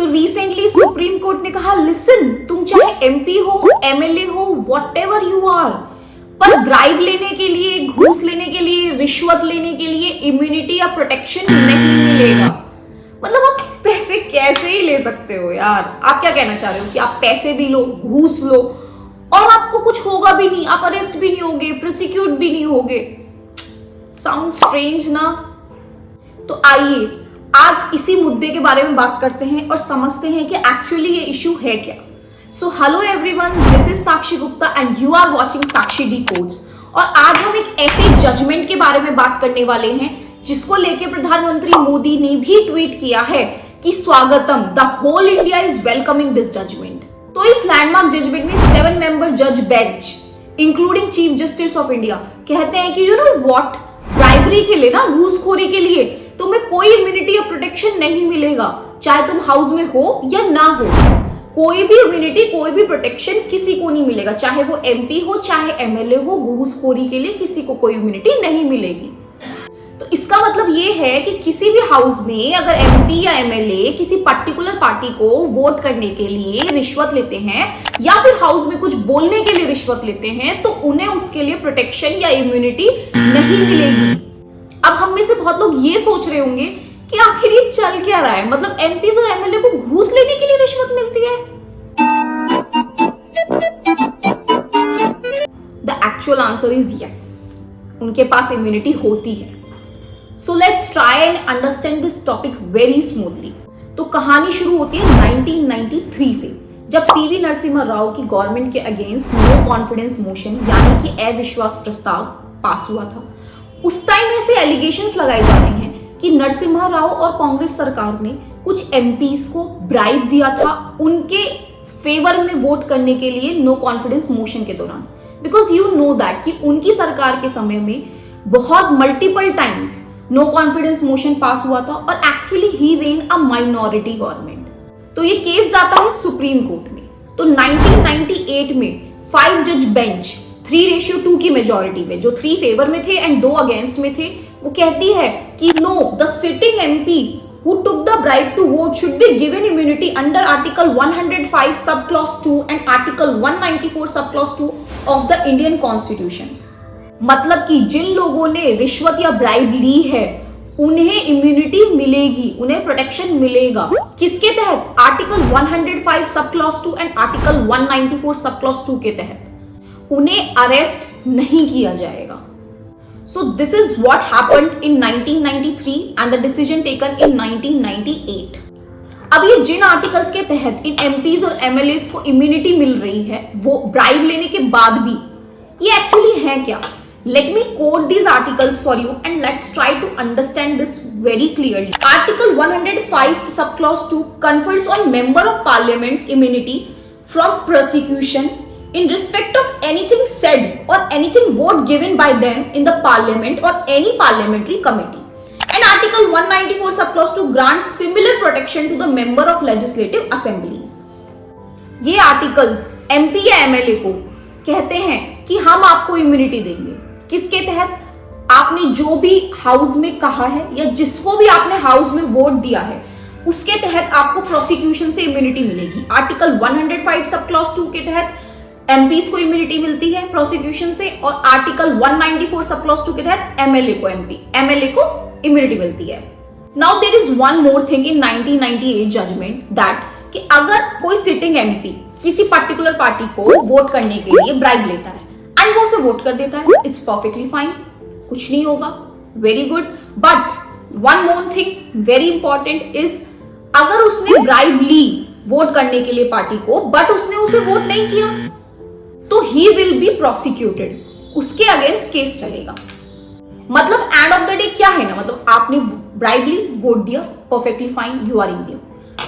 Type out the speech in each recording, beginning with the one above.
तो recently supreme court ने कहा लिसन, तुम चाहे एमपी हो, एमएलए हो, व्हाटएवर यू आर, पर ब्राइब लेने के लिए, घूस लेने के लिए, रिश्वत लेने के लिए इम्यूनिटी या प्रोटेक्शन नहीं मिलेगा। मतलब आप पैसे कैसे ही ले सकते हो यार? आप क्या कहना चाह रहे हो कि आप पैसे भी लो, घूस लो और आपको कुछ होगा भी नहीं, आप अरेस्ट भी नहीं होगे, प्रोसिक्यूट भी नहीं होगे? साउंड स्ट्रेंज ना? तो आइए आज इसी मुद्दे के बारे में बात करते हैं और समझते हैं कि एक्चुअली ये इशू है क्या। So hello everyone, this is Sakshi Gupta and you are watching Sakshi decodes. और आज हम एक ऐसे जजमेंट के बारे में बात करने वाले हैं जिसको लेके प्रधानमंत्री मोदी ने भी ट्वीट किया है कि स्वागतम, the whole India is welcoming this judgement. तो इस लैंडमार्क जजमेंट में 7 मेंबर जज bench including chief justice of India कहते हैं कि यू नो व्हाट, ब्राइबरी के लिए ना, घूसखोरी के लिए तुम्हें कोई इम्यूनिटी या प्रोटेक्शन नहीं मिलेगा, चाहे तुम हाउस में हो या ना हो। कोई भी इम्यूनिटी, कोई भी प्रोटेक्शन किसी को नहीं मिलेगा, चाहे वो एमपी हो, चाहे एमएलए हो। घूसखोरी के लिए किसी को कोई इम्यूनिटी नहीं मिलेगी। तो इसका मतलब ये है कि किसी भी हाउस में अगर एमपी या एमएलए किसी पर्टिकुलर पार्टी को वोट करने के लिए रिश्वत लेते हैं या फिर हाउस में कुछ बोलने के लिए रिश्वत लेते हैं तो उन्हें उसके लिए प्रोटेक्शन या इम्यूनिटी नहीं मिलेगी। अब हम में से बहुत लोग ये सोच रहे होंगे कि आखिर ये चल क्या रहा है, मतलब एमपी और एमएलए को घूस लेने के लिए रिश्वत मिलती है? The actual answer is yes, उनके पास इम्यूनिटी होती है। So let's try and understand this topic very smoothly. तो कहानी शुरू होती है 1993 से, जब पीवी नरसिम्हा राव की गवर्नमेंट के अगेंस्ट नो कॉन्फिडेंस मोशन यानी कि अविश्वास प्रस्ताव पास हुआ था। उस टाइम ऐसे एलिगेशंस लगाए जा रहे हैं कि नरसिम्हा राव और कांग्रेस सरकार ने कुछ एमपीज को ब्राइब दिया था उनके फेवर में वोट करने के लिए नो कॉन्फिडेंस मोशन के दौरान। बिकॉज यू नो दैट कि उनकी सरकार के समय में बहुत multiple times no confidence motion pass हुआ था और actually he ran a minority government. तो ये केस जाता है सुप्रीम कोर्ट में। तो 1998 में 5 जज बेंच 3:2 की मेजोरिटी में, जो 3 फेवर में थे एंड 2 अगेंस्ट में थे, वो कहती है कि no, the sitting MP who took the bribe to vote should be given immunity under Article 105 subclause 2 and Article 194 subclause 2 of the Indian Constitution। मतलब कि जिन लोगों ने रिश्वत या ब्राइब ली है उन्हें इम्यूनिटी मिलेगी, उन्हें प्रोटेक्शन मिलेगा। किसके तहत? Article 105 subclause 2 and article 194 subclause 2 के तहत उन्हें अरेस्ट नहीं किया जाएगा। So this is what happened in 1993 and the decision taken in 1998। अब ये जिन आर्टिकल्स के तहत इन एमपीज और एमएलएस को इम्यूनिटी मिल रही है वो ब्राइब लेने के बाद भी, ये एक्चुअली है क्या? Let me quote these articles for you and let's try to understand this very clearly। Article 105 subclause 2 confers on member of parliament's immunity from prosecution in respect of anything said or anything vote given by them in the parliament or any parliamentary committee। And Article 194 subclause 2 grants similar protection to the member of legislative assemblies। ये articles MP या MLA को कहते हैं कि हम आपको immunity देंगे। किसके तहत? आपने जो भी हाउस में कहा है या जिसको भी आपने हाउस में वोट दिया है उसके तहत आपको प्रोसिक्यूशन से इम्यूनिटी मिलेगी। आर्टिकल 105 सबक्लॉज 2 के तहत एमपीज को इम्यूनिटी मिलती है प्रोसिक्यूशन से और आर्टिकल 194 सबक्लॉज 2 के तहत एमएलए को इम्यूनिटी मिलती है। Now there is one more thing in 1998 judgement that कि अगर कोई सिटिंग एमपी किसी पर्टिकुलर पार्टी को वोट करने के लिए ब्राइब लेता है एंड वो उसे वोट कर देता है, इट्स परफेक्टली फाइन, कुछ नहीं होगा, very good. But one more thing very important is, अगर उसने ब्राइब ली वोट करने के लिए पार्टी को बट उसने उसे वोट नहीं किया तो ही विल बी प्रोसिक्यूटेड, उसके अगेंस्ट केस चलेगा। मतलब एंड ऑफ द डे क्या है ना, मतलब आपने ब्राइब ली, वोट दिया, perfectly fine, you are in due.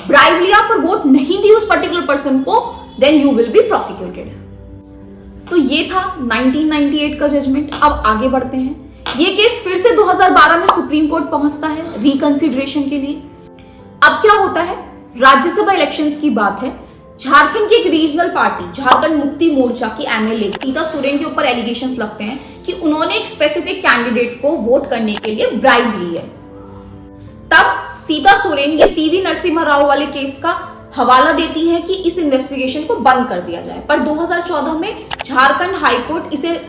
Bribe लिया पर वोट नहीं दी उस पर्टिकुलर पर्सन को, then you will be prosecuted. तो ये था 1998 का जजमेंट। अब आगे बढ़ते हैं। ये केस फिर से 2012 में सुप्रीम कोर्ट पहुंचता है रिकंसिडरेशन के लिए। अब क्या होता है, राज्यसभा इलेक्शंस की बात है। झारखंड की एक रीजनल पार्टी झारखंड मुक्ति मोर्चा की एमएलए सीता सोरेन के ऊपर एलिगेशंस लगते हैं कि उन्होंने एक स्पेसिफिक कैंडिडेट को वोट करने के लिए ब्राइब ली है। तब सीता सोरेन ये पीवी नरसिम्हा राव वाले केस का हवाला देती है कि इस इन्वेस्टिगेशन को बंद कर दिया जाए, पर 2014 में झारखंड हाईकोर्ट इसे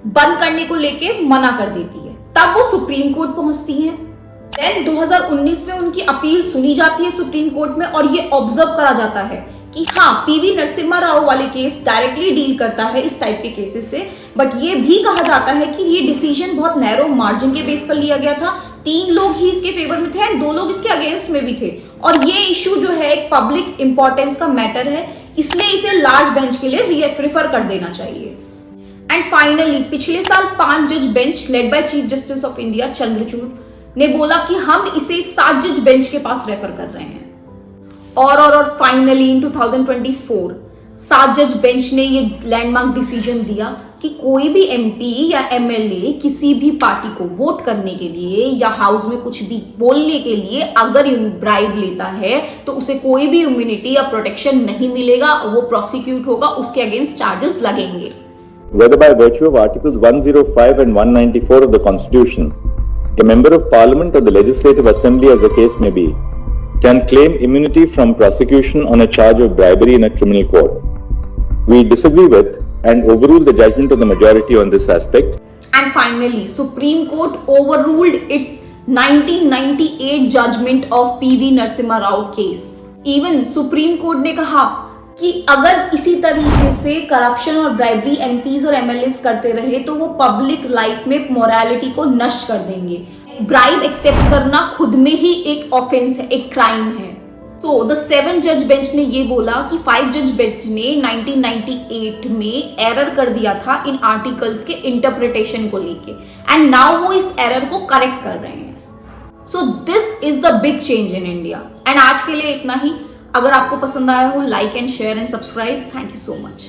बंद करने को लेके मना कर देती है। तब वो सुप्रीम कोर्ट पहुंचती हैं। देन 2019 में उनकी अपील सुनी जाती है सुप्रीम कोर्ट में और ये ऑब्जर्व करा जाता है कि हाँ, पीवी नरसिम्हा राव वाले केस डायरेक्टली डील करता है इस टाइप के केसेस से, बट ये भी कहा जाता है कि ये डिसीजन बहुत नैरो मार्जिन के बेस पर लिया गया था। 3 लोग ही इसके फेवर में थे, 2 लोग इसके अगेंस्ट में भी थे, और ये इशू जो है एक पब्लिक इंपॉर्टेंस का मैटर है, इसलिए इसे लार्ज बेंच के लिए रेफर कर देना चाहिए। एंड फाइनली फाइनली साल 5 जज bench led by chief justice of India Chandrachud ने बोला कि हम इसे 7 जज बेंच के पास रेफर कर रहे हैं। और फाइनली इन 2024 7 जज बेंच ने ये लैंडमार्क डिसीजन दिया कि कोई भी एमपी या एमएलए किसी भी पार्टी को वोट करने के लिए या हाउस में कुछ भी बोलने के लिए अगर ब्राइब लेता है तो उसे कोई भी इम्यूनिटी या प्रोटेक्शन नहीं मिलेगा, वो प्रोसिक्यूट होगा, उसके अगेंस्ट चार्जेस लगेंगे। Whether by virtue of Articles 105 and 194 of the Constitution, a member of Parliament or the Legislative Assembly, as the case may be, can claim immunity from prosecution on a charge of bribery in a criminal court. We disagree with and overrule the judgment of the majority on this aspect. And finally, Supreme Court overruled its 1998 judgment of PV Narasimha Rao case. Even Supreme Court ने कहा कि अगर इसी तरीके से corruption और bribery MPs और MLAs करते रहे तो वो पब्लिक लाइफ में मोरालिटी को नष्ट कर देंगे। ब्राइब एक्सेप्ट करना खुद में ही एक ऑफेंस है, एक क्राइम है। सो द 7 जज बेंच ने ये बोला कि 5 जज बेंच ने 1998 में एरर कर दिया था इन आर्टिकल्स के इंटरप्रिटेशन को लेके, एंड नाउ वो इस एरर को करेक्ट कर रहे हैं। So this is the big change in India. And आज के लिए इतना ही। अगर आपको पसंद आया हो, like and share and subscribe. Thank you so much.